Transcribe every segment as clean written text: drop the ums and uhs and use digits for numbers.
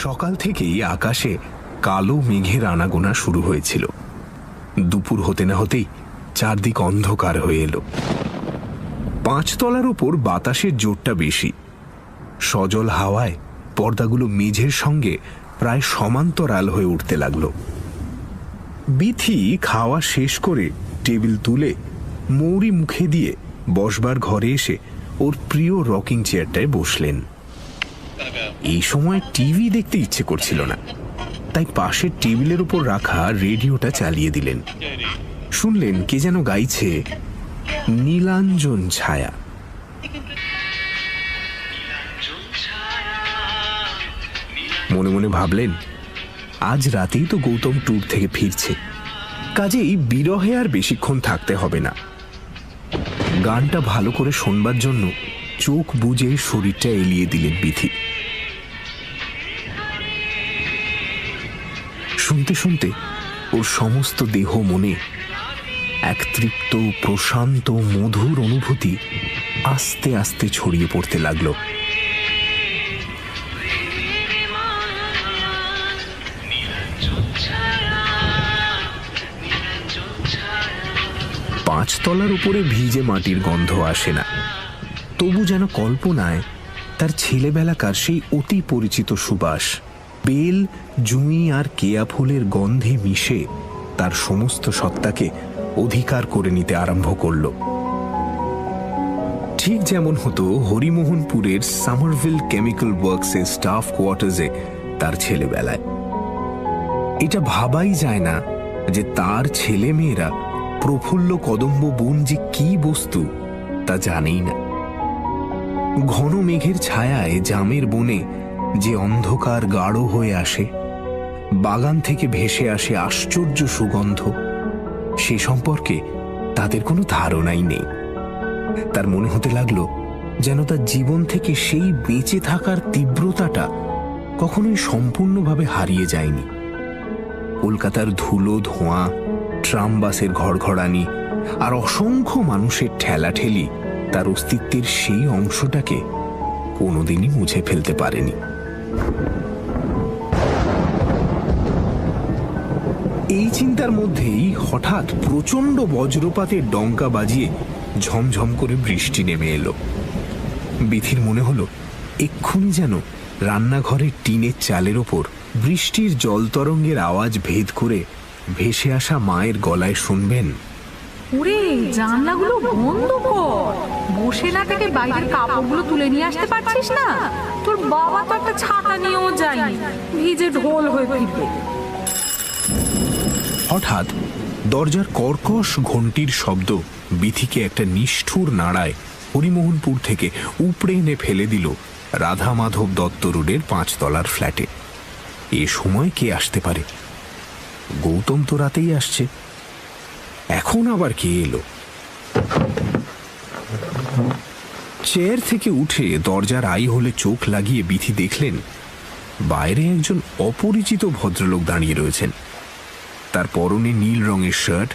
সকাল থেকেই আকাশে কালো মেঘের আনাগোনা শুরু হয়েছিল। দুপুর হতে না হতেই চারদিক অন্ধকার হয়ে এলো। 5 তলার ওপর বাতাসের জোরটা বেশি। সজল হাওয়ায় পর্দাগুলো মেঝের সঙ্গে প্রায় সমান্তরাল হয়ে উঠতে লাগলো। বিথি খাওয়া শেষ করে টেবিল তুলে মৌরি মুখে দিয়ে বসবার ঘরে এসে ওর প্রিয় রকিং চেয়ারটায় বসলেন। এই সময় টিভি দেখতে ইচ্ছে করছিল না, তাই পাশের টেবিলের উপর রাখা রেডিওটা চালিয়ে দিলেন। শুনলেন কে যেন গাইছে নীলাঞ্জন ছায়া। মনে মনে ভাবলেন আজ রাতেই তো গৌতম ট্যুর থেকে ফিরছে, কাজেই বিরহে আর বেশিক্ষণ থাকতে হবে না। গানটা ভালো করে শোনবার জন্য চোখ বুজে শরীরটা এলিয়ে দিলেন বিথি। শুনতে শুনতে ওর সমস্ত দেহ মনে এক তৃপ্ত প্রশান্ত মধুর অনুভূতি আস্তে আস্তে ছড়িয়ে পড়তে লাগলো। পাঁচতলার উপরে ভিজে মাটির গন্ধ আসে না, তবু যেন কল্পনায় তার ছেলেবেলাকার সেই অতি পরিচিত সুবাস বেল, জুঁই আর কেয়া ফুলের গন্ধে মিশে তার সমস্ত সত্তাকে অধিকার করে নিতে আরম্ভ করল। ঠিক যেমন হতো হরিমোহনপুরের সামারভিল কেমিক্যাল ওয়ার্কসের স্টাফ কোয়ার্টার্সে তার ছেলেবেলায়। এটা ভাবাই যায় না যে তার ছেলে মেয়েরা প্রফুল্ল কদম্ব বন যে কি বস্তু তা জানেই না। ঘন মেঘের ছায়ায় জামের বনে যে অন্ধকার গাঢ় হয়ে আসে, বাগান থেকে ভেসে আসে আশ্চর্য সুগন্ধ, সে সম্পর্কে তাদের কোনো ধারণাই নেই। তার মনে হতে লাগলো যেন তার জীবন থেকে সেই বেঁচে থাকার তীব্রতাটা কখনোই সম্পূর্ণভাবে হারিয়ে যায়নি। কলকাতার ধুলো ধোঁয়া, ট্রাম বাসের ঘড়ঘড়ানি আর অসংখ্য মানুষের ঠেলাঠেলি তার অস্তিত্বের সেই অংশটাকে কোনোদিনই মুছে ফেলতে পারেনি। এই চিন্তার মধ্যেই হঠাৎ প্রচণ্ড বজ্রপাতের ডঙ্কা বাজিয়ে ঝমঝম করে বৃষ্টি নেমে এলো। বিথির মনে হলো এক্ষুনি যেন রান্নাঘরের টিনের চালের ওপর বৃষ্টির জলতরঙ্গের আওয়াজ ভেদ করে ভেসে আসা মায়ের গলায় শুনবেন, ওরে জানলাগুলো বন্ধ কর, বসে না থেকে বাইরের কাপড়গুলো তুলে নিয়ে আসতে পারছিস না? তোর বাবা তো একটা ছাতা নিয়েও যায়নি, ভিজে ঢোল হয়ে ফিরবে। হঠাৎ দরজার কর্কশ ঘণ্টির শব্দ বিথিকে একটা নিষ্ঠুর নাড়ায় হরিমোহনপুর থেকে উপড়ে এনে ফেলে দিল রাধা মাধব দত্ত রোডের 5 তলার ফ্ল্যাটে। এ সময় কে আসতে পারে? গৌতম তো রাতেই আসছে, এখন আবার কে এলো? চেয়ার থেকে উঠে দরজার আই হলে চোখ লাগিয়ে বিথি দেখলেন বাইরে একজন অপরিচিত ভদ্রলোক দাঁড়িয়ে রয়েছেন। তার পরনে নীল রঙের শার্ট,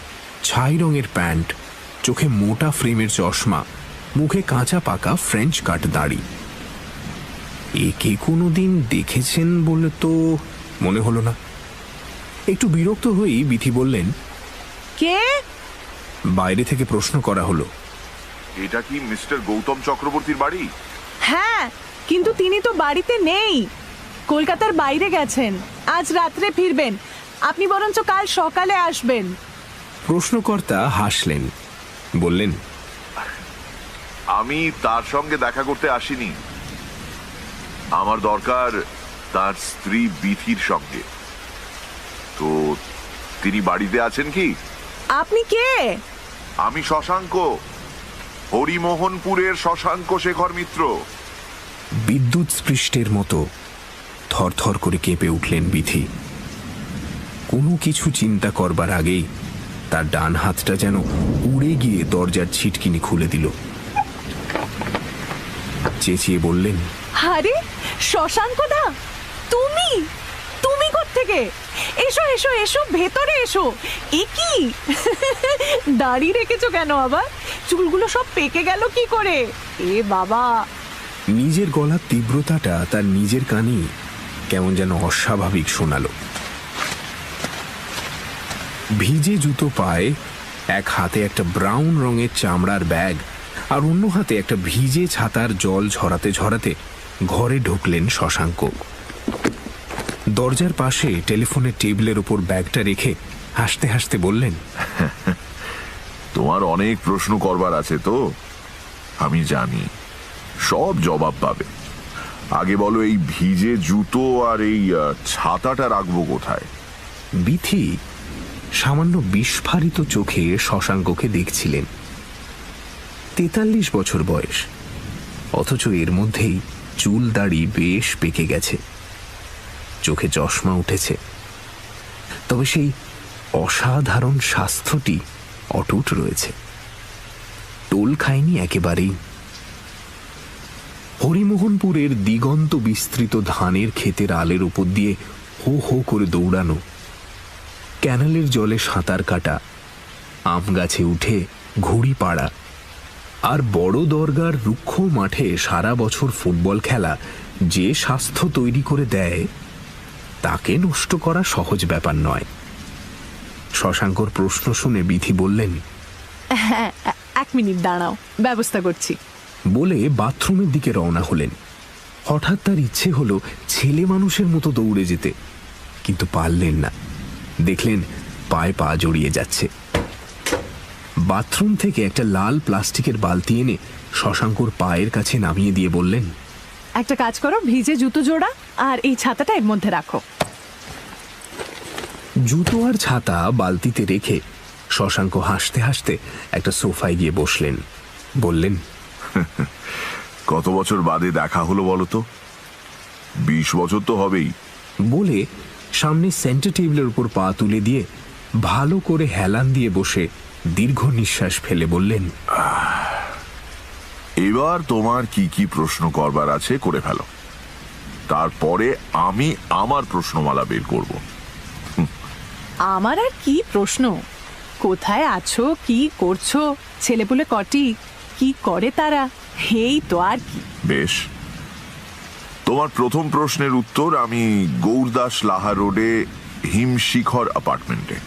ছাই রঙের প্যান্ট, চোখে মোটা ফ্রেমের চশমা, মুখে কাঁচা পাকা ফ্রেঞ্চ কাট দাড়ি। একে কোনোদিন দেখেছেন বলে তো মনে হলো না। একটু বিরক্ত হয়েই বিথি বললেন, কে? বাইরে থেকে প্রশ্ন করা হলো, এটা কি মিস্টার গৌতম চক্রবর্তীর বাড়ি? হ্যাঁ, কিন্তু তিনি তো বাড়িতে নেই, কলকাতার বাইরে গেছেন, আজ রাত্রে ফিরবেন। আপনি বরঞ্চ কাল সকালে আসবেন। প্রশ্নকর্তা হাসলেন, বললেন, আমি তার সঙ্গে দেখা করতে আসিনি, আমার দরকার তার স্ত্রী বিথির সঙ্গে। তো তিনি বাড়িতে আছেন কি? আপনি কে? আমি শশাঙ্ক, হরিমোহনপুরের শশাঙ্ক শেখর মিত্র। বিদ্যুৎ স্পৃষ্টের মতো থরথর করে কেঁপে উঠলেন বিথি। কোনো কিছু চিন্তা করবার আগেই তার ডান হাতটা যেন উড়ে গিয়ে দরজার ছিটকিনি খুলে দিল। চেঁচিয়ে বললেন, আরে শশাঙ্কদা, তুমি তুমি কোত্থেকে? এসো এসো এসো, ভেতরে এসো। এ কি দাড়ি রেখেছো কেন আবার? চুলগুলো সব পেকে গেল কি করে? এ বাবা! নিজের গলার তীব্রতাটা তার নিজের কানেই কেমন যেন অস্বাভাবিক শোনালো। ভিজে জুতো পায়ে, এক হাতে একটা ব্রাউন রঙের চামড়ার ব্যাগ আর অন্য হাতে একটা ভিজে ছাতার জল ঝরাতে ঝরাতে ঘরে ঢুকলেন শশাঙ্ক। দরজার পাশে টেলিফোনের টেবিলের উপর ব্যাগটা রেখে হাসতে হাসতে বললেন, তোমার অনেক প্রশ্ন করবার আছে তো, আমি জানি, সব জবাব পাবে। আগে বলো, এই ভিজে জুতো আর এই ছাতাটা রাখবো কোথায়? বিথি সামান্য বিস্ফারিত চোখে শশাঙ্ককে দেখছিলেন। 43 বছর বয়স, অথচ এর মধ্যেই চুল দাড়ি বেশ পেকে গেছে, চোখে চশমা উঠেছে, তবে সেই অসাধারণ স্বাস্থ্যটি অটুট রয়েছে, টোল খায়নি একেবারেই। হরিমোহনপুরের দিগন্ত বিস্তৃত ধানের ক্ষেতের আলের উপর দিয়ে হো হো করে দৌড়ানো, ক্যানালের জলে সাঁতার কাটা, আম গাছে উঠে ঘুড়ি পাড়া আর বড় দরগার রুক্ষ মাঠে সারা বছর ফুটবল খেলা যে স্বাস্থ্য তৈরি করে দেয়, তাকে নষ্ট করা সহজ ব্যাপার নয়। শশাঙ্কর প্রশ্ন শুনে বিথি বললেন, হ্যাঁ, 1 মিনিট দাঁড়াও, ব্যবস্থা করছি। বলে বাথরুমের দিকে রওনা হলেন। হঠাৎ তার ইচ্ছে হলো ছেলে মানুষের মতো দৌড়ে যেতে, কিন্তু পারলেন না। দেখলেন পায়ে পা জড়িয়ে যাচ্ছে। বাথরুম থেকে একটা লাল প্লাস্টিকের বালতি এনে শশাঙ্কর পায়ের কাছে নামিয়ে দিয়ে বললেন, একটা কাজ করো, ভিজে জুতো জোড়া আর এই ছাতাটা এর মধ্যে রাখো। জুতো আর ছাতা বালতিতে রেখে শশাঙ্ক হাসতে হাসতে একটা সোফায় গিয়ে বসলেন। বললেন, কত বছর বাদে দেখা হলো বলো তো? 20 বছর তো হবেই। বলে সামনে সেন্টার টেবিলের উপর পা তুলে দিয়ে ভালো করে হেলান দিয়ে বসে দীর্ঘ নিঃশ্বাস ফেলে বললেন, এবার তোমার কি কি প্রশ্ন করবার আছে করে ফেলো, তারপরে আমি আমার প্রশ্নমালা বের করব। আমার আর কি প্রশ্ন? কোথায় আছো, কি করছো, ছেলেপুলে কটি, কি করে তারা, এই তো আর কি। বেশ, তোমার প্রথম প্রশ্নের উত্তর আমি গৌরদাস লাহা রোডে হিমশিখর অ্যাপার্টমেন্টে,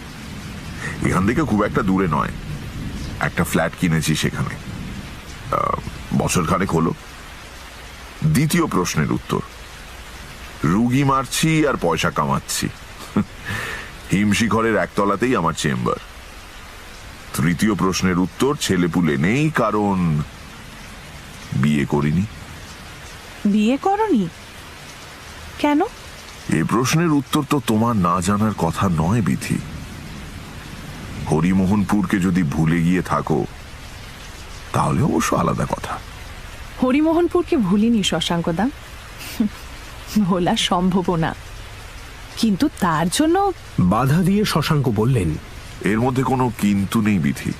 এখান থেকে খুব একটা দূরে নয়, একটা ফ্ল্যাট কিনেছি সেখানে, বছরখানেক হলো। দ্বিতীয় প্রশ্নের উত্তর, রুগী মারছি আর পয়সা কামাচ্ছি, হিমশিখরের একতলাতেই আমার চেম্বার। তৃতীয় প্রশ্নের উত্তর, ছেলেপুলে নেই কারণ বিয়ে করিনি। বিয়ে করনি কেন? এই প্রশ্নের উত্তর তো তোমার না জানার কথা নয় বিথি। হরিমোহনপুরকে যদি ভুলে গিয়ে থাকো তাহলে অবশ্য আলাদা কথা। হরিমোহনপুরকে ভুলিনি শশাঙ্কদা, ভোলা সম্ভব না, কিন্তু তার জন্য বাধা দিয়ে শশাঙ্ক বললেন, এর মধ্যে কোনো কিন্তু নেই বিথি,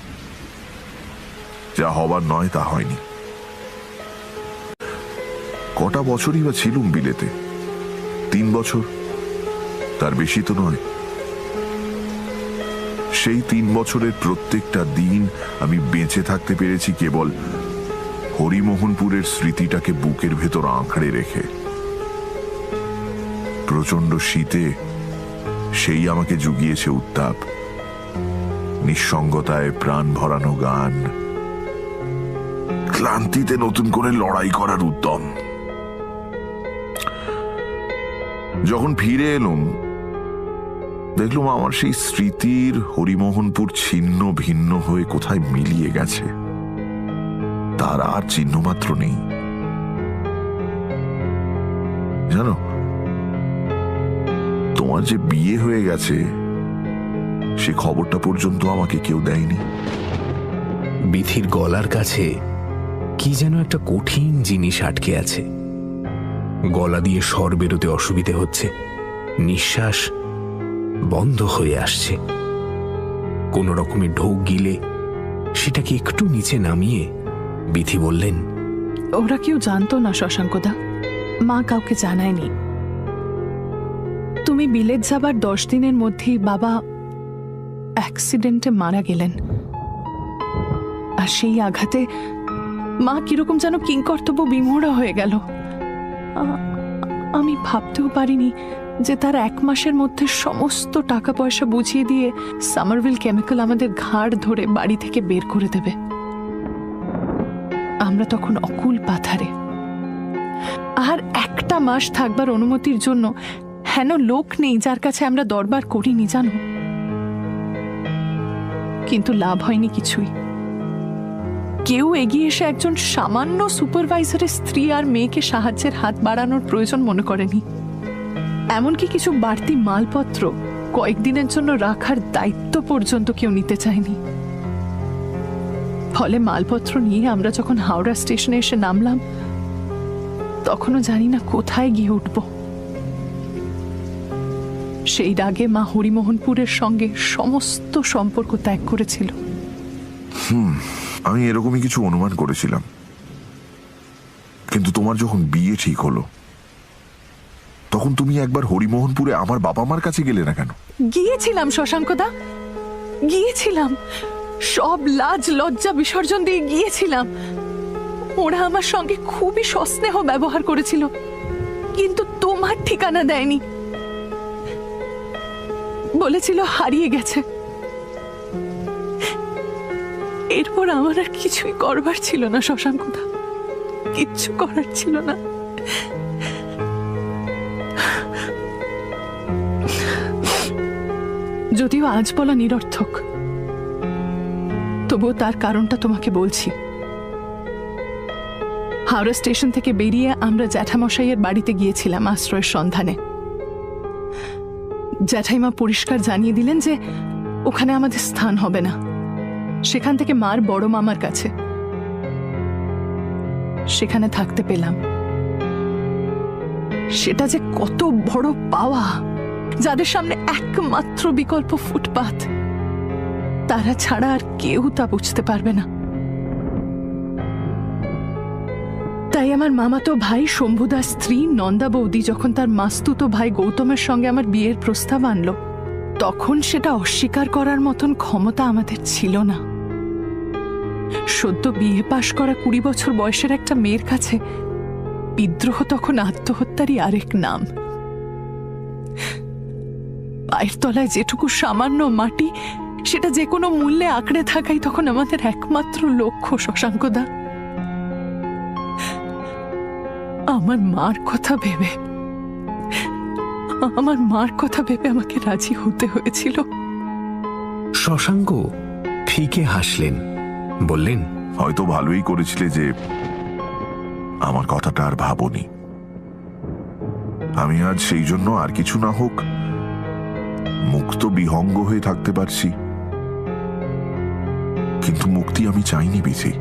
যা হবার নয় তা হয়নি। কটা বছরই বা ছিলুম বিলেতে? 3 বছর, তার বেশি তো নয়। সেই 3 বছরের প্রত্যেকটা দিন আমি বেঁচে থাকতে পেরেছি কেবল হরিমোহনপুরের স্মৃতিটাকে বুকের ভেতর আঁকড়ে রেখে। প্রচন্ড শীতে সেই আমাকে জুগিয়েছে উত্তাপ, নিঃসঙ্গতায় প্রাণ ভরানো গান, ক্লান্তিতে নতুন করে লড়াই করার উদ্যম। যখন ফিরে এলুম দেখলুম আমার সেই স্মৃতির হরিমোহনপুর ছিন্ন ভিন্ন হয়ে কোথায় মিলিয়ে গেছে, তার আর চিহ্ন মাত্র নেই। জানো, তোমার যে বিয়ে হয়ে গেছে সে খবরটা পর্যন্ত আমাকে কেউ দেয়নি। বিথির গলার কাছে কি যেন একটা কঠিন জিনিস আটকে আছে, গলা দিয়ে স্বর বেরোতে অসুবিধে হচ্ছে, নিঃশ্বাস বন্ধ হয়ে আসছে। কোন রকমের ঢোক গিলে সেটাকে একটু নিচে নামিয়ে বিথি বললেন, ওরা কেউ জানতো না শশাঙ্কদা, মা কাউকে জানায়নি। তুমি বিলেত যাবার 10 দিনের মধ্যেই বাবা অ্যাক্সিডেন্টে মারা গেলেন, আর সেই আঘাতে মা কিরকম যেন কিংকর্তব্য বিমোড়া হয়ে গেল। আমি ভাবতেও পারিনি যে তার 1 মাসের মধ্যে সমস্ত টাকা পয়সা বুঝিয়ে দিয়ে সামারভিল কেমিক্যাল আমাদের ঘাড় ধরে বাড়ি থেকে বের করে দেবে। আমরা তখন অকুল পাথারে। আর 1টা মাস থাকবার অনুমতির জন্য হেন লোক নেই যার কাছে আমরা দরবার করিনি জানো। কিন্তু লাভ হয়নি কিছুই। কেউ এগিয়ে এসে একজন সামান্য সুপারভাইজারের স্ত্রী আর মেয়েকে সাহায্যের হাত বাড়ানোর প্রয়োজন মনে করেনি। এমনকি কিছু বাড়তি মালপত্র কয়েকদিনের জন্য রাখার দায়িত্ব পর্যন্ত কেউ নিতে চায়নি। ফলে মালপত্র নিয়ে আমরা যখন হাওড়া স্টেশনে এসে নামলাম, তখনও জানি না কোথায় গিয়ে উঠব। সেই রাগে মা হরিমোহনপুরের সঙ্গে সমস্ত সম্পর্ক ত্যাগ করেছিল। আমি এরকমই কিছু অনুমান করেছিলাম। কিন্তু তোমার যখন বিয়ে ঠিক হলো, তখন তুমি একবার হরিমোহনপুরে আমার বাবা মার কাছে গেলে না কেন? গিয়েছিলাম শশাঙ্কদা, গিয়েছিলাম। সব লাজ লজ্জা বিসর্জন দিয়ে গিয়েছিলাম। ওরা আমার সঙ্গে খুবই সস্নেহ ব্যবহার করেছিল, কিন্তু তোমার ঠিকানা দেয়নি। বলেছিল হারিয়ে গেছে। এরপর আমার আর কিছুই করবার ছিল না শশাঙ্কদা, কিচ্ছু করার ছিল না। যদিও আজ বলা নিরর্থক, তবুও তার কারণটা তোমাকে বলছি। হাওড়া স্টেশন থেকে বেরিয়ে আমরা জ্যাঠামশাইয়ের বাড়িতে গিয়েছিলাম আশ্রয়ের সন্ধানে। জ্যাঠাইমা পরিষ্কার জানিয়ে দিলেন যে ওখানে আমাদের স্থান হবে না, সেখান থেকে মার বড় মামার কাছে। সেখানে থাকতে পেলাম। সেটা যে কত বড় পাওয়া, যাদের সামনে একমাত্র বিকল্প ফুটপাত, তারা ছাড়া আর কেউ তা বুঝতে পারবে না। তাই আমার মামাতো ভাই শম্ভুদার স্ত্রী নন্দা বৌদি যখন তার মাস্তুতো ভাই গৌতমের সঙ্গে আমার বিয়ের প্রস্তাব আনলো, তখন সেটা অস্বীকার করার মতন ক্ষমতা আমাদের ছিল না। সদ্য বিয়ে পাশ করা 20 বছর বয়সের একটা মেয়ের কাছে বিদ্রোহ তখন আত্মহত্যারই আরেক নাম। পায়ের তলায় যেটুকু সামান্য মাটি, সেটা যে কোনো মূল্যে আঁকড়ে থাকাই তখন আমাদের একমাত্র লক্ষ্য শশাঙ্কদা। আমার মার কথা ভেবে আমাকে রাজি হতে হয়েছিল। শশাঙ্ক ফিকে হাসলেন, বললেন, হয়তো ভালোই করেছিলে যে আমার কথাটা আর ভাবনি। আমি আজ সেই জন্য আর কিছু না হোক মুক্ত বিহঙ্গ হয়ে থাকতে পারছি। কিন্তু মুক্তি আমি চাইনি বিধি,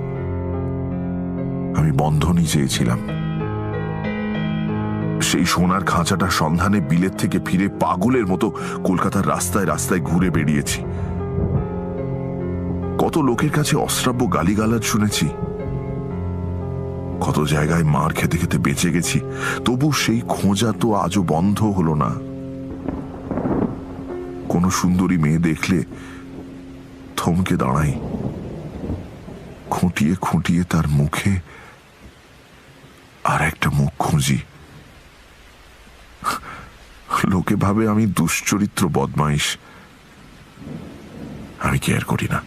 আমি বন্ধনই চেয়েছিলাম। সেই সোনার খাঁচাটার সন্ধানে বিলেত থেকে ফিরে পাগলের মতো কলকাতার রাস্তায় রাস্তায় ঘুরে বেরিয়েছি। কত লোকের কাছে অশ্রাব্য গালিগালাজ শুনেছি, কত জায়গায় মার খেতে খেতে বেঁচে গেছি, তবু সেই খোঁজা তো আজও বন্ধ হলো না। কোন সুন্দরী মেয়ে দেখলে থমকে দাঁড়াই, খুঁটিয়ে খুঁটিয়ে তার মুখে আর একটা মুখ খুঁজি। লোকে ভাবে আমি দুশ্চরিত্র বদমাইশ, আমি কেয়ার করি না।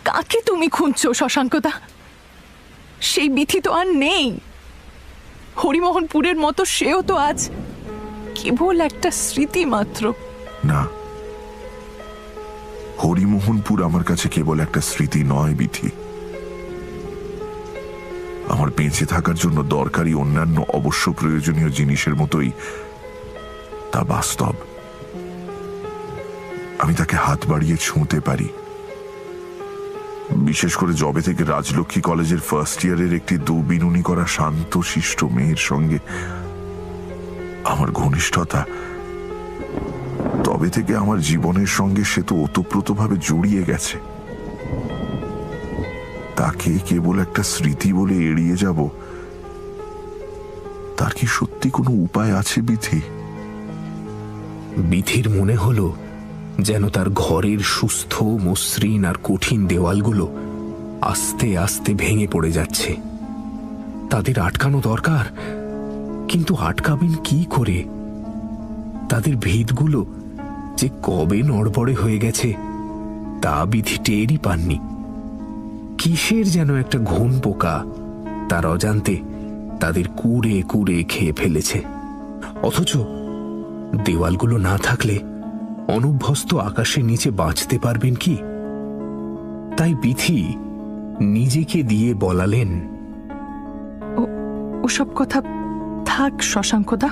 কাকে তুমি খুঁজছো শশাঙ্কদা? সেই বিথি তো আর নেই। হরিমোহনপুরের মতো সেও তো আজ কেবল একটা স্মৃতি মাত্র। না, হরিমোহনপুর আমার কাছে কেবল একটা স্মৃতি নয় বিথি। আমার বেঁচে থাকার জন্য দরকারি অন্যান্য অবশ্য প্রয়োজনীয় জিনিসের মতোই তা বাস্তব। আমি তাকে হাত বাড়িয়ে ছুঁতে পারি। বিশেষ করে যবে থেকে রাজলক্ষ্মী কলেজের ফার্স্ট ইয়ারের একটি দুবিনুনি করা শান্ত শিষ্ট মেয়ের সঙ্গে আমার ঘনিষ্ঠতা, তবে থেকে আমার জীবনের সঙ্গে সে তো ওতপ্রোতভাবে জড়িয়ে গেছে। তাকে কেবল একটা স্মৃতি বলে এড়িয়ে যাব, তার কি সত্যি কোনো উপায় আছে বিথি? বিথির মনে হলো যেন তার ঘরের সুস্থ মসৃণ আর কঠিন দেওয়ালগুলো আস্তে আস্তে ভেঙে পড়ে যাচ্ছে। তাদের আটকানো দরকার, কিন্তু আটকাবেন কি করে? তাদের ভিতগুলো যে কবে নড়বড়ে হয়ে গেছে তা বিধি টেরই পাননি। কিসের যেন একটা ঘুণ পোকা তার অজান্তে তাদের কুড়ে কুড়ে খেয়ে ফেলেছে। অথচ দেওয়ালগুলো না থাকলে অনভ্যস্ত আকাশের নিচে বাঁচতে পারবেন কি? তাই বিধি নিজেকে দিয়ে বলালেন, ওসব কথা থাক শশাঙ্কদা,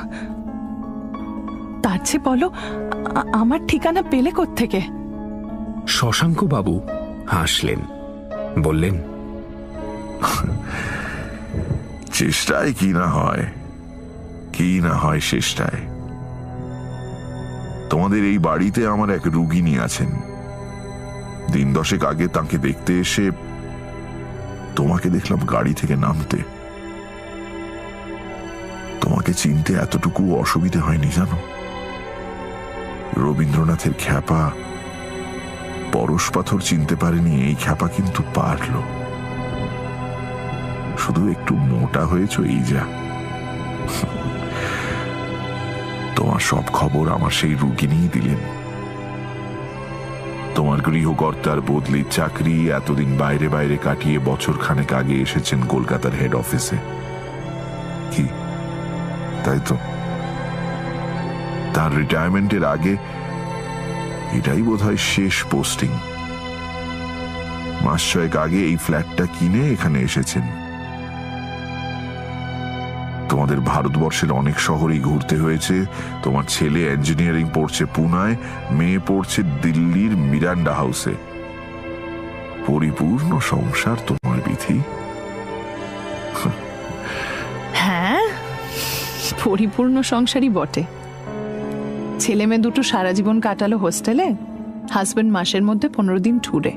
তার চেয়ে বলো আমার ঠিকানা পেলে কোত্থেকে? শশাঙ্ক বাবু হাসলেন, বললেন, চেষ্টায় কি না হয় চেষ্টায়। তোমাদের এই বাড়িতে আমার এক রুগিনী আছেন। দিন 10 আগে তাকে দেখতে এসে তোমাকে দেখলাম গাড়ি থেকে নামতে। তোমাকে চিনতে এতটুকু অসুবিধে হয়নি জানো। রবীন্দ্রনাথের খ্যাপা পরশ পাথর চিনতে পারেনি, এই খ্যাপা কিন্তু পারল। শুধু একটু মোটা হয়েছ এই যা। তোমার সব খবর আমার সেই রুগিনীই দিলেন। তোমার গৃহকর্তার বদলির চাকরি, এতদিন বাইরে বাইরে কাটিয়ে বছর খানেক আগে এসেছেন কলকাতার হেড অফিসে। কি তাই তো? তার রিটায়ারমেন্টের আগে এটাই বোধহয় শেষ পোস্টিং। মাস 6 আগে এই ফ্ল্যাটটা কিনে এখানে এসেছেন। তোমাদের ভারতবর্ষের অনেক শহরেই ঘুরতে হয়েছে। তোমার ছেলে ইঞ্জিনিয়ারিং পড়ছে পুনায়, মেয়ে পড়ছে দিল্লির মিরান্ডা হাউসে। পরিপূর্ণ সংসার তোমার বিধি। হ্যাঁ, পরিপূর্ণ সংসারই বটে। ছেলে মেয়ে দুটো সারা জীবন কাটালো হোস্টেলে, হাজবেন্ড মাসের মধ্যে 15 দিন ট্যুরে।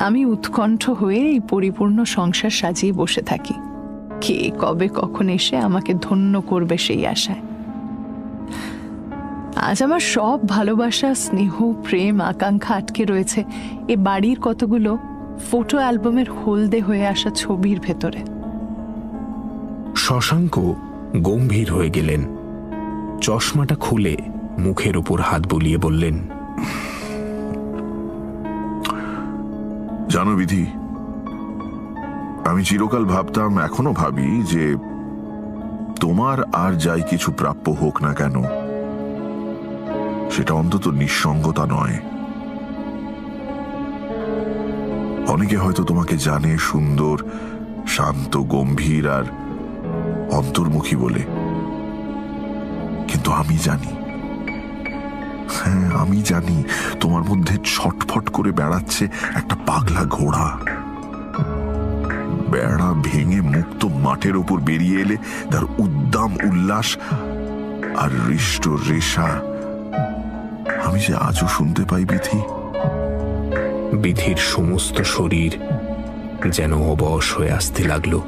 আমি উৎকণ্ঠ হয়ে এই পরিপূর্ণ সংসার সাজিয়ে বসে থাকি, কে কবে কখন এসে আমাকে ধন্য করবে সেই আশায়। আজ আমার সব ভালোবাসা, স্নেহ, প্রেম, আকাঙ্ক্ষা আটকে রয়েছে এ বাড়ির কতগুলো ফটো অ্যালবামের হলদে হয়ে আসা ছবির ভেতরে। শশাঙ্ক গম্ভীর হয়ে গেলেন। চশমাটা খুলে মুখের উপর হাত বুলিয়ে বললেন, জানো বিধি, আমি চিরকাল ভাবতাম, এখনো ভাবি, যে তোমার আর যাই কিছু প্রাপ্য হোক না কেন, সেটা অন্তত নিঃসঙ্গতা নয়। অনেকে হয়তো তোমাকে জানে সুন্দর, শান্ত, গম্ভীর আর অন্তর্মুখী বলে, কিন্তু আমি জানি, হ্যাঁ আমি জানি, তোমার মধ্যে ছটফট করে বেড়াচ্ছে একটা পাগলা ঘোড়া। বেড়া ভেঙে মুক্ত মাঠের ওপর বেরিয়ে এলে তার উদ্দাম উল্লাস আর হৃষ্ট রেশা আমি যে আজও শুনতে পাই বিধি। বিধির সমস্ত শরীর যেন অবশ হয়ে আসতে লাগলো।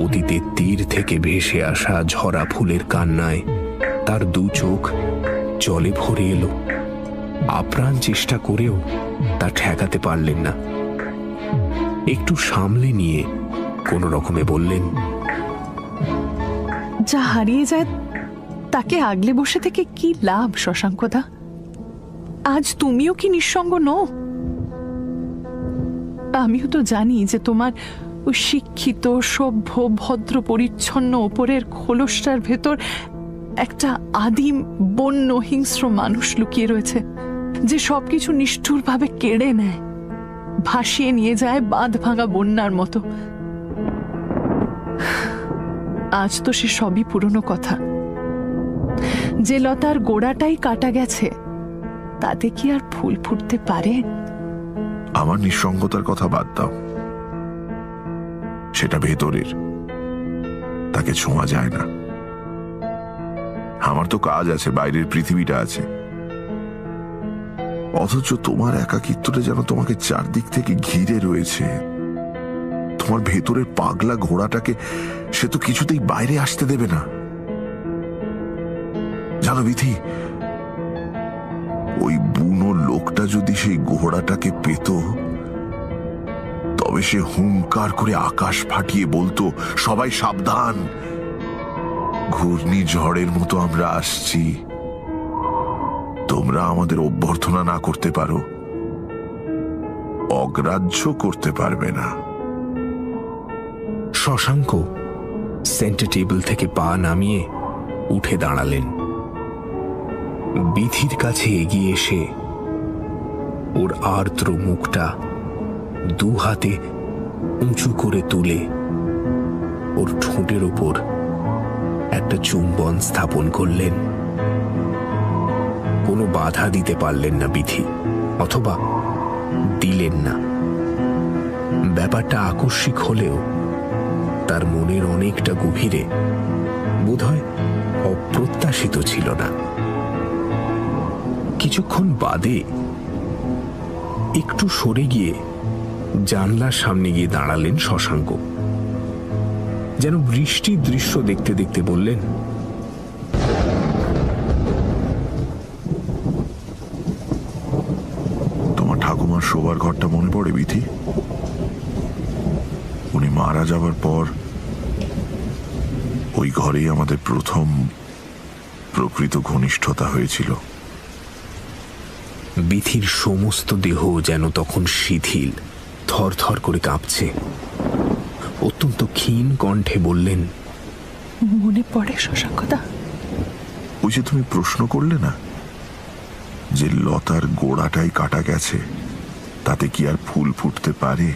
অতীতের তীর থেকে ভেসে আসা ঝরা ফুলের কান্নায় তার 2 চোখ জলে ভরে এলো। আপ্রাণ চেষ্টা করেও তা ঠেকাতে পারলেন না। একটু সামলে নিয়ে কোন রকমে বললেন, যা হারিয়ে যায় তাকে আগলে বসে থেকে কি লাভ শশাঙ্কদা? আজ তুমিও কি নিঃসঙ্গ নও? আমিও তো জানি যে তোমার ওই শিক্ষিত, সভ্য, ভদ্র, পরিচ্ছন্ন ওপরের খোলসটার ভেতর একটা আদিম, বন্য, হিংস্র মানুষ লুকিয়ে রয়েছে, যে সবকিছু নিষ্ঠুরভাবে কেড়ে নেয়, ভাসিয়ে নিয়ে যায় বাঁধ ভাঙা বন্যার মতো। আজ তো সে সবই পুরনো কথা। যে লতার গোড়াটাই কাটা গেছে, তাতে কি আর ফুল ফুটতে পারে? আমার নিঃসঙ্গতার কথা বাদ দাও, সেটা ভেতরের, তাকে ছোঁয়া যায় না। আমার তো কাজ আছে, বাইরের পৃথিবীটা আছে। অথচ তোমার একাকিত্বটা যেন তোমাকে চারদিক থেকে ঘিরে রয়েছে। তোমার ভেতরের পাগলা ঘোড়াটাকে সে তো কিছুতেই বাইরে আসতে দেবে না। জানো বিধি, ওই বুনো লোকটা যদি সেই ঘোড়াটাকে পেত, তবে সে হুঙ্কার করে আকাশ ফাটিয়ে বলতো, সবাই সাবধান, ঘূর্ণিঝড়ের মতো আমরা আসছি, তোমরা আমাদের অভ্যর্থনা না করতে পারো, অগ্রাহ্য করতে পারবে না। শশাঙ্ক সেন্টার টেবিল থেকে পা নামিয়ে উঠে দাঁড়ালেন। বিথির কাছে এগিয়ে এসে ওর আর্দ্র মুখটা দু হাতে উঁচু করে তুলে ওর ঠোঁটের ওপর একটা চুম্বন স্থাপন করলেন। কোনো বাধা দিতে পারলেন না বিথি, অথবা দিলেন না। ব্যাপারটা আকস্মিক হলেও তার মনের অনেকটা গভীরে বোধহয় অপ্রত্যাশিত ছিল না। কিছুক্ষণ বাদে একটু সরে গিয়ে জানলার সামনে গিয়ে দাঁড়ালেন শশাঙ্ক। যেন বৃষ্টির দৃশ্য দেখতে দেখতে বললেন, তোমার ঠাকুমার শোবার ঘরটা মনে পড়ে বিথি? উনি মারা যাবার পর ওই ঘরেই আমাদের প্রথম প্রকৃত ঘনিষ্ঠতা হয়েছিল। বিথির সমস্ত দেহ যেন তখন শিথিল, থরথর করে কাঁপছে। অত্যন্ত ক্ষীণ কণ্ঠে বললেন, মনে পড়ে শশাঙ্কদা? ওই যে তুমি প্রশ্ন করলে না, যে লতার গোড়াটাই কাটা গেছে, তাতে কি আর ফুল ফুটতে পারে?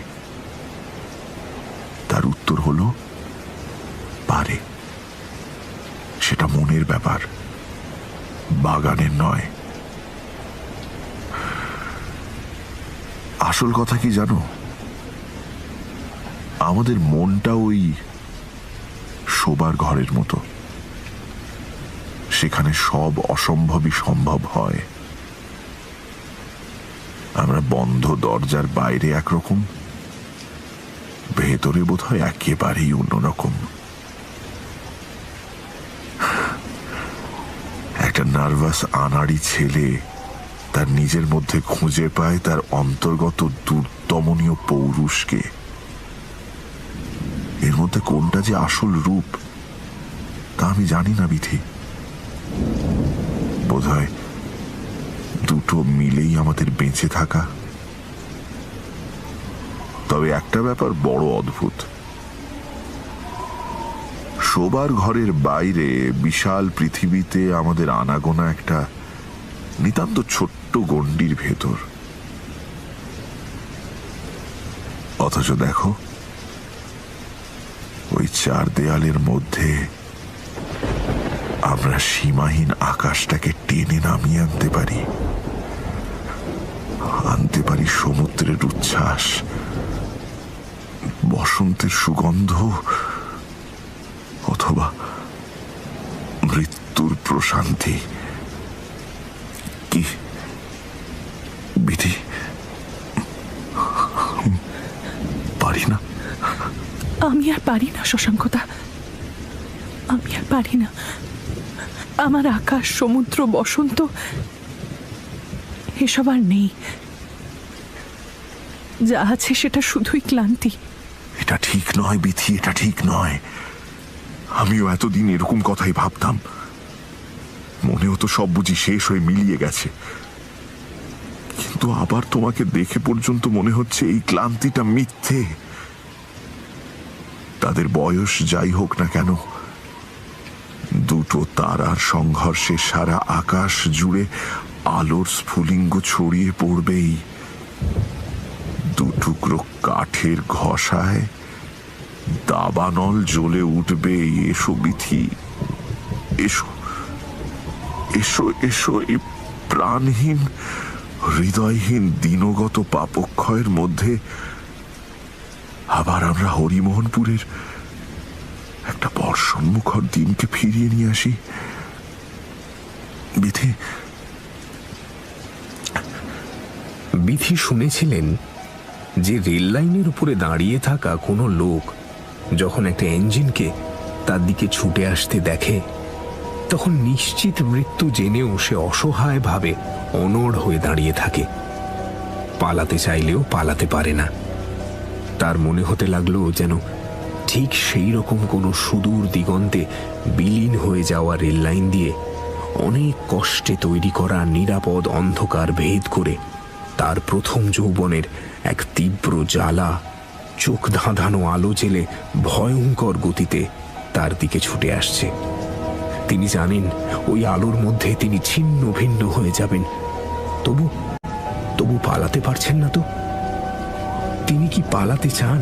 তার উত্তর হলো পারে। সেটা মনের ব্যাপার, বাগানের নয়। আসল কথা কি জানো, আমাদের মনটা ওই শোবার ঘরের মতো। সেখানে সব অসম্ভবই সম্ভব হয়। আমরা বন্ধ দরজার বাইরে একরকম, ভেতরে বোধহয় একেবারেই অন্যরকম। একটা নার্ভাস আনাড়ি ছেলে তার নিজের মধ্যে খুঁজে পায় তার অন্তর্গত দুর্দমনীয় পৌরুষকে। এর মধ্যে কোনটা যে আসল রূপ তা আমি জানি না বিথি। বোধহয় দুটো মিলেই আমাদের বেঁচে থাকা। তবে একটা ব্যাপার বড় অদ্ভুত, শোবার ঘরের বাইরে বিশাল পৃথিবীতে আমাদের আনাগোনা একটা নিতান্ত ছোট্ট গণ্ডির ভেতর। অথচ দেখো, ওই চার দেয়ালের মধ্যে আমরা সীমাহীন আকাশটাকে টেনে নামিয়ে আনতে পারি সমুদ্রের উচ্ছ্বাস, বসন্তের সুগন্ধ, অথবা মৃত্যুর প্রশান্তি। কি বিধি, পারি না। আমি আর পারি না শশাঙ্কদা, আমি আর পারি না। আমার আকাশ, সমুদ্র, বসন্ত এসব আর নেই। যা আছে সেটা শুধুই ক্লান্তি। এটা ঠিক নয় বিথি, এটা ঠিক নয়। আমিও এতদিন এরকম কথাই ভাবতাম। মনে হতো সব বুঝি শেষ হয়ে মিলিয়ে গেছে। কিন্তু আবার তোমাকে দেখে পর্যন্ত মনে হচ্ছে এই ক্লান্তিটা মিথ্যে। তাদের বয়স যাই হোক না কেন, দুটো তারার সংঘর্ষে সারা আকাশ জুড়ে আলোর স্ফুলিঙ্গ ছড়িয়ে পড়বেই। দুটুকরো কাঠের ঘষায় দাবানল জ্বলে উঠবে। এসো বিথি, এসো এসো এসো। এই প্রাণহীন, হৃদয়হীন, দিনগত পাপক্ষয়ের মধ্যে আবার আমরা হরিমোহনপুরের একটা বর্ষণমুখর দিনকে ফিরিয়ে নিয়ে আসি। বিথি, বিথি শুনেছিলেন যে রেল লাইনের উপরে দাঁড়িয়ে থাকা কোনো লোক যখন একটা ইঞ্জিনকে তার দিকে ছুটে আসতে দেখে, তখন নিশ্চিত মৃত্যু জেনেও সে অসহায়ভাবে অনড় হয়ে দাঁড়িয়ে থাকে। পালাতে চাইলেও পালাতে পারে না। তার মনে হতে লাগলো যেন ঠিক সেই রকম কোনো সুদূর দিগন্তে বিলীন হয়ে যাওয়া রেল লাইন দিয়ে অনেক কষ্টে তৈরি করা নিরাপদ অন্ধকার ভেদ করে তার প্রথম যৌবনের এক তীব্র জ্বালা চোখ ধাঁধানো আলো জেলে ভয়ঙ্কর গতিতে তার দিকে ছুটে আসছে। তিনি জানেন ওই আলোর মধ্যে তিনি ছিন্ন ভিন্ন হয়ে যাবেন, তবু তবু পালাতে পারছেন না তো। তিনি কি পালাতে চান?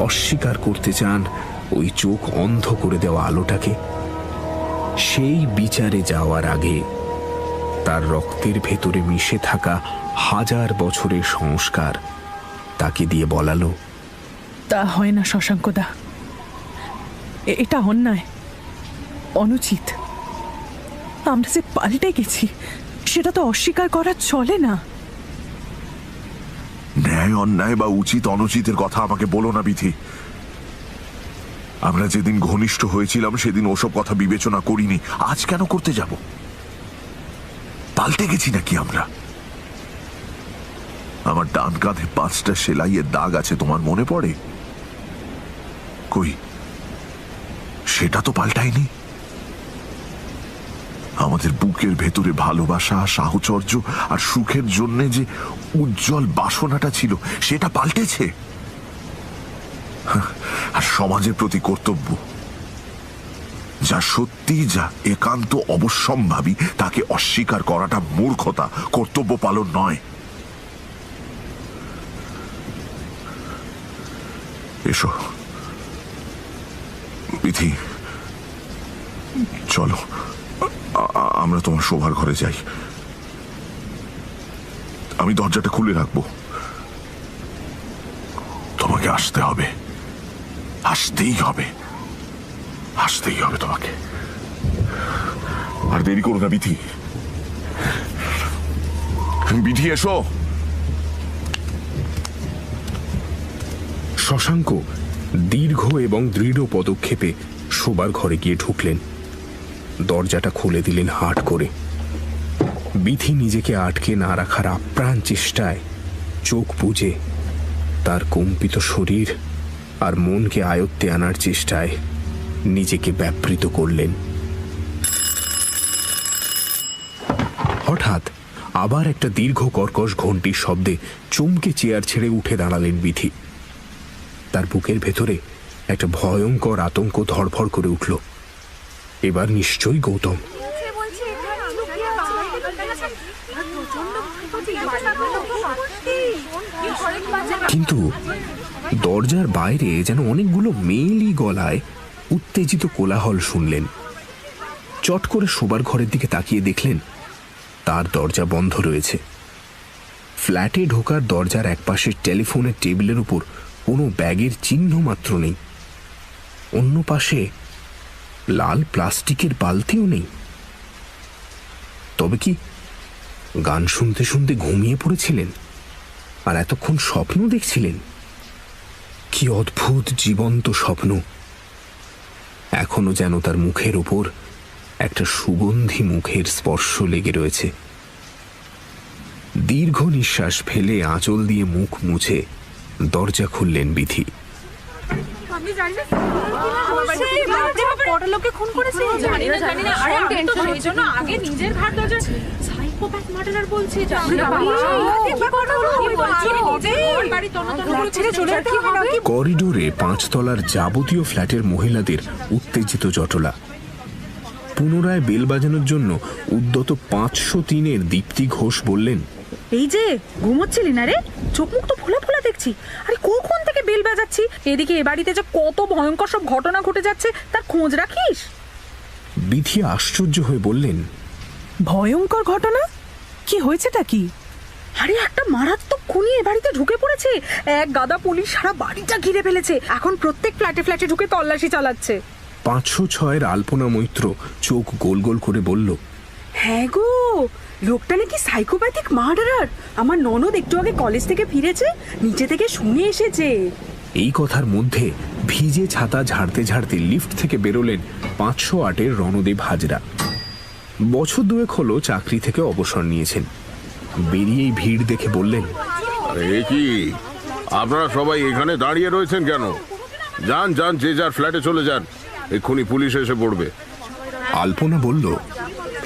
অস্বীকার করতে চান ওই চোখ অন্ধ করে দেওয়া আলোটাকে? সেই বিচারে যাওয়ার আগে তার রক্তের ভেতরে মিশে থাকা হাজার বছরের সংস্কার তাকে দিয়ে বলালো, তা হয় না শশাঙ্কদা, এটা অন্যায়, অনুচিত। আমরা যে পাল্টে গেছি সেটা তো অস্বীকার করা চলে না। ন্যায় অন্যায় বা উচিত অনুচিতের কথা আমাকে বলো না বিধি। আমরা যেদিন ঘনিষ্ঠ হয়েছিলাম সেদিন ওসব কথা বিবেচনা করিনি, আজ কেন করতে যাব? পাল্টে গেছি নাকি আমরা? আমার ডান কাঁধে 5টা সেলাইয়ের দাগ আছে, তোমার মনে পড়ে? কই, সেটা তো পাল্টায়নি। আমাদের বুকের ভেতরে ভালোবাসা, সাহচর্য আর সুখের জন্য যে উজ্জ্বল বাসনাটা ছিল সেটা পাল্টেছে। আর সমাজের প্রতি কর্তব্য, যা সত্যি, যা একান্ত অবশ্যম্ভাবী, তাকে অস্বীকার করাটা মূর্খতা, কর্তব্য পালন নয়। এসো বিধি, চলো আমরা তোমার শোবার ঘরে যাই। আমি দরজাটা খুলে রাখবো, তোমাকে আসতে হবে, আসতেই হবে, আসতেই হবে তোমাকে। আর দেরি করো না বিধি, বিধি এসো। শশাঙ্ক দীর্ঘ এবং দৃঢ় পদক্ষেপে শোবার ঘরে গিয়ে ঢুকলেন। দরজাটা খুলে দিলেন হাট করে। বিধি নিজেকে আটকে না রাখার আপ্রাণ চেষ্টায় চোখ বুজে তার কম্পিত শরীর আর মনকে আয়ত্তে আনার চেষ্টায় নিজেকে ব্যাপৃত করলেন। হঠাৎ আবার একটা দীর্ঘ কর্কশ ঘণ্টির শব্দে চমকে চেয়ার ছেড়ে উঠে দাঁড়ালেন বিধি। তার বুকের ভেতরে একটা ভয়ঙ্কর আতঙ্ক ধড়ফড় করে উঠল। এবার নিশ্চয়ই গৌতম। কিন্তু দরজার বাইরে যেন অনেকগুলো মেয়েলি গলায় উত্তেজিত কোলাহল শুনলেন। চট করে শোবার ঘরের দিকে তাকিয়ে দেখলেন তার দরজা বন্ধ রয়েছে। ফ্ল্যাটে ঢোকার দরজার একপাশে টেলিফোনের টেবিলের উপর কোনো ব্যাগের চিহ্ন মাত্র নেই। অন্য পাশে লাল প্লাস্টিকের বালতিও নেই। তবে কি গান শুনতে শুনতে ঘুমিয়ে পড়েছিলেন আর এতক্ষণ স্বপ্ন দেখছিলেন? কি অদ্ভুত জীবন্ত স্বপ্ন! এখনো যেন তার মুখের ওপর একটা সুগন্ধি মুখের স্পর্শ লেগে রয়েছে। দীর্ঘ নিঃশ্বাস ফেলে আঁচল দিয়ে মুখ মুছে দরজা খুললেন বিধি। করিডোরে 5 তলার যাবতীয় ফ্ল্যাটের মহিলাদের উত্তেজিত জটলা। পুনরায় বেল বাজানোর জন্য উদ্যত 503-এর দীপ্তি ঘোষ বললেন, এই যে ঘুমোচ্ছিলি না রে? চোখ মুখ তো ফোলা ফোলা দেখছি। আরে কখন থেকে বেল বাজাচ্ছি? এদিকে এ বাড়িতে যে কত ভয়ঙ্কর সব ঘটনা ঘটে যাচ্ছে তার খোঁজ রাখিস? বিধি আশ্চর্য হয়ে বললেন, ভয়ঙ্কর ঘটনা? কি হয়েছেটা কি? আরে একটা মারাত্মক খুনি এ বাড়িতে ঢুকে পড়েছে। এক গাদা পুলিশ সারা বাড়িটা ঘিরে ফেলেছে। এখন প্রত্যেক ফ্ল্যাটে ফ্ল্যাটে ঢুকে তল্লাশি চালাচ্ছে। 506-এর আলপনা মৈত্র চোখ গোল গোল করে বলল, হ্যাঁ গো, লোকটা নাকি সাইকোপ্যাথিক মার্ডারার। আমার ননদ একটু আগে কলেজ থেকে ফিরেছে, নিচে থেকে শুনে এসেছে। এই কথার মধ্যে ভিজে ছাতা ঝাড়তে ঝাড়তে লিফট থেকে বেরোলেন 508-এর রণদেব হাজরা। বছর 2 হলো চাকরি থেকে অবসর নিয়েছেন। বেরিয়েই ভিড় দেখে বললেন, আরে কি আপনারা সবাই এখানে দাঁড়িয়ে রয়েছেন কেন? যান যান, যে যার ফ্ল্যাটে চলে যান, এক্ষুনি পুলিশ এসে পড়বে। আলপনা বলল,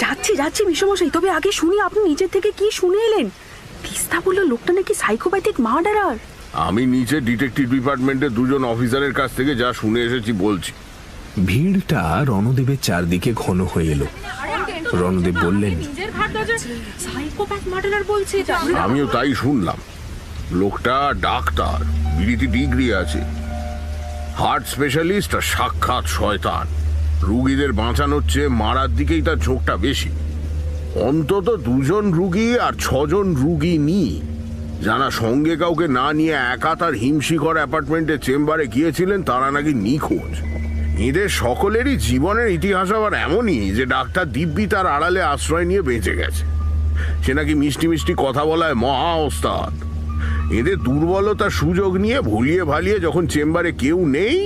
যাচ্ছি যাচ্ছি মিশমশাই, তবে আগে শুনি আপনি নিজের থেকে কি শুনে এলেন। তিস্তা বলল লোকটা নাকি সাইকোপ্যাথিক মার্ডারার। আমি নিচে ডিটেকটিভ ডিপার্টমেন্টের দুজন অফিসারের কাছ থেকে যা শুনে এসেছি বলছি। ভিড়টা রণদেবের চারদিকে ঘন হয়ে এলো। রণদেব বললেন, আমিও তাই শুনলাম। লোকটা ডাক্তার, বিড়িতে ডিগ্রি আছে, হার্ট স্পেশালিস্ট আর সাক্ষাৎ শয়তান। রুগীদের বাঁচানোর চেয়ে মারার দিকেই তার ঝোঁকটা বেশি। অন্তত 2 জন রুগী আর 6 জন রুগী নিই যারা সঙ্গে কাউকে না নিয়ে একা তার হিমশিখর অ্যাপার্টমেন্টের চেম্বারে গিয়েছিলেন, তারা নাকি নিখোঁজ। এদের সকলেরই জীবনের ইতিহাস আবার এমনই যে ডাক্তার দিব্যি তার আড়ালে আশ্রয় নিয়ে বেঁচে গেছে। সে নাকি মিষ্টি মিষ্টি কথা বলায় মহা ওস্তাদ। এদের দুর্বলতার সুযোগ নিয়ে ভুলিয়ে ভালিয়ে যখন চেম্বারে কেউ নেই,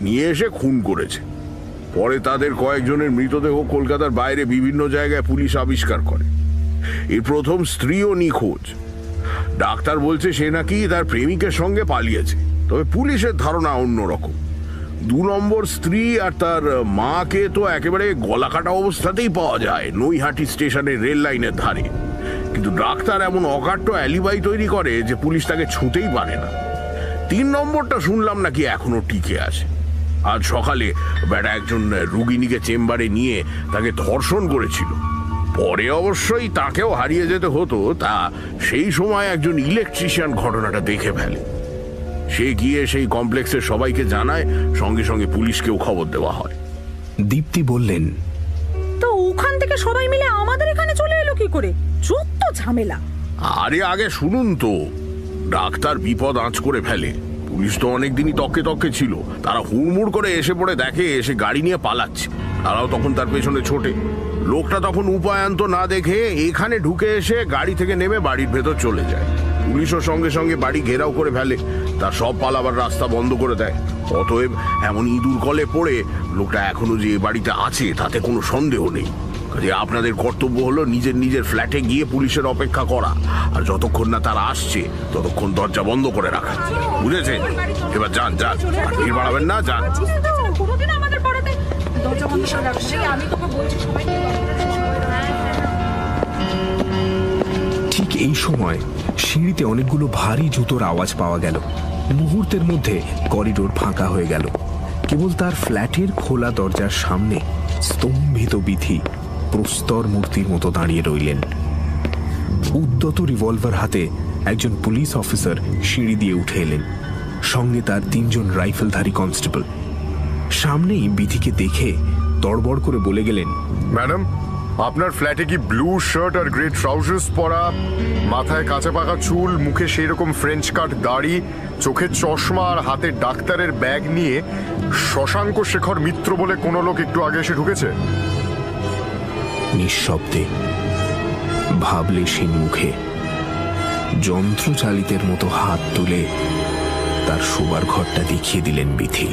নিয়ে এসে খুন করেছে। পরে তাদের কয়েকজনের মৃতদেহ কলকাতার বাইরে বিভিন্ন জায়গায় পুলিশ আবিষ্কার করে। এর প্রথম স্ত্রীও নিখোঁজ। ডাক্তার বলছে সে নাকি তার প্রেমিকের সঙ্গে পালিয়েছে, তবে পুলিশের ধারণা অন্যরকম। 2 নম্বর স্ত্রী আর তার মাকে তো একেবারে গলাকাটা অবস্থাতেই পাওয়া যায় নৈহাটি স্টেশনের রেল লাইনের ধারে। কিন্তু ডাক্তার এমন অকাট্য অ্যালিবাই তৈরি করে যে পুলিশ তাকে ছুঁতেই পারে না। 3 নম্বরটা শুনলাম নাকি এখনো টিকে আছে। আজ সকালে বেটা একজন রুগিনীকে চেম্বারে নিয়ে তাকে ধর্ষণ করেছিল। পরে অবশ্যই তাকেও হারিয়ে যেতে হতো, তা সেই সময় একজন ইলেকট্রিশিয়ান ঘটনাটা দেখে ফেলে। সে গিয়ে সেই কমপ্লেক্সের সবাইকে জানায়, সঙ্গে সঙ্গে পুলিশকেও খবর দেওয়া হয়। দীপ্তি বললেন, তো ওখান থেকে সবাই মিলে আমাদের এখানে চলে এলো কি করে? যত ঝামেলা। আরে আগে শুনুন তো। ডাক্তার বিপদ আঁচ করে ফেলে, পুলিশ তো অনেকদিনই তককে তককে ছিল। তারা হুড়মুড় করে এসে পড়ে দেখে এসে গাড়ি নিয়ে পালাচ্ছে। তারাও তখন তার পেছনে ছোটে। লোকটা তখন উপায়ান্ত না দেখে এখানে ঢুকে এসে গাড়ি থেকে নেমে বাড়ির ভেতর চলে যায়। পুলিশও সঙ্গে সঙ্গে বাড়ি ঘেরাও করে ফেলে, তার সব পালাবার রাস্তা বন্ধ করে দেয়। অতএব এমন ইঁদুর কলে পড়ে লোকটা এখনো যে বাড়িতে আছে তাতে কোনো সন্দেহ নেই। কাজে আপনাদের কর্তব্য হলো নিজের নিজের ফ্ল্যাটে গিয়ে পুলিশের অপেক্ষা করা, আর যতক্ষণ না তারা আসছে ততক্ষণ দরজা বন্ধ করে রাখা। বুঝেছেন? এবার যান যান, আর ভিড় বাড়াবেন না, যান। ঠিক এই সময় সিঁড়িতে অনেকগুলো ভারী জুতোর আওয়াজ পাওয়া গেল। মুহূর্তের মধ্যে করিডোর ফাঁকা হয়ে গেল। কেবল তার ফ্ল্যাটের খোলা দরজার সামনে স্তম্ভিত বিথি প্রস্তর মূর্তির মতো দাঁড়িয়ে রইলেন। উদ্যত রিভলভার হাতে একজন পুলিশ অফিসার সিঁড়ি দিয়ে উঠে এলেন, সঙ্গে তার 3 জন রাইফেলধারী কনস্টেবল। সামনেই বিথিকে দেখে তড়বড় করে বলে গেলেন, ম্যাডাম, আপনার ফ্ল্যাটে কি ব্লু শার্ট আর গ্রে ট্রাউজার্স পরা, মাথায় কাঁচা পাকা চুল, মুখে সেই রকম ফ্রেঞ্চ কাট দাড়ি, চোখে চশমা আর হাতে ডাক্তারের ব্যাগ নিয়ে শশাঙ্ক শেখর মিত্র বলে কোনো লোক একটু আগে এসে ঢুকেছে? নিঃশব্দে ভাবলেশীন মুখে যন্ত্রচালিতের মতো হাত তুলে তার শোবার ঘরটা দেখিয়ে দিলেন বিথি।